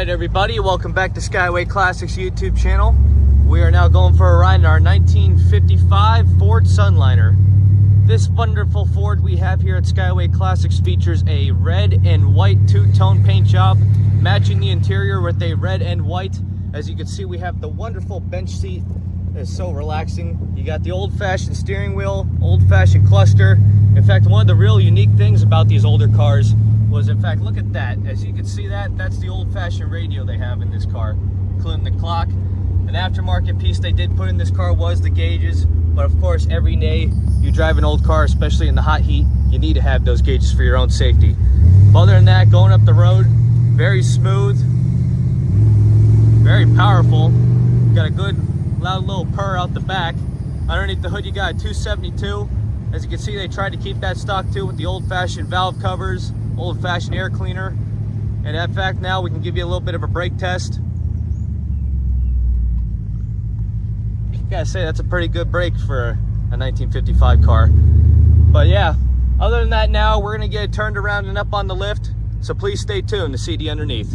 Alright everybody, welcome back to Skyway Classics YouTube channel. We are now going for a ride in our 1955 Ford Sunliner. This wonderful Ford we have here at Skyway Classics features a red and white two-tone paint job, matching the interior with a red and white. As you can see, we have the wonderful bench seat. It's so relaxing. You got the old-fashioned steering wheel, old-fashioned cluster. In fact, one of the real unique things about these older cars was, in fact, look at that. As you can see, that's the old-fashioned radio they have in this car, including the clock. An aftermarket piece they did put in this car was the gauges, but of course, every day you drive an old car, especially in the hot heat, you need to have those gauges for your own safety. But other than that, going up the road, very smooth, very powerful. Got a good loud little purr out the back. Underneath the hood, you got a 272. As you can see, they tried to keep that stock too with the old-fashioned valve covers, old-fashioned air cleaner. And in fact, now we can give you a little bit of a brake test. Gotta say, that's a pretty good brake for a 1955 car. But yeah, other than that, now we're gonna get it turned around and up on the lift, so please stay tuned to see the underneath.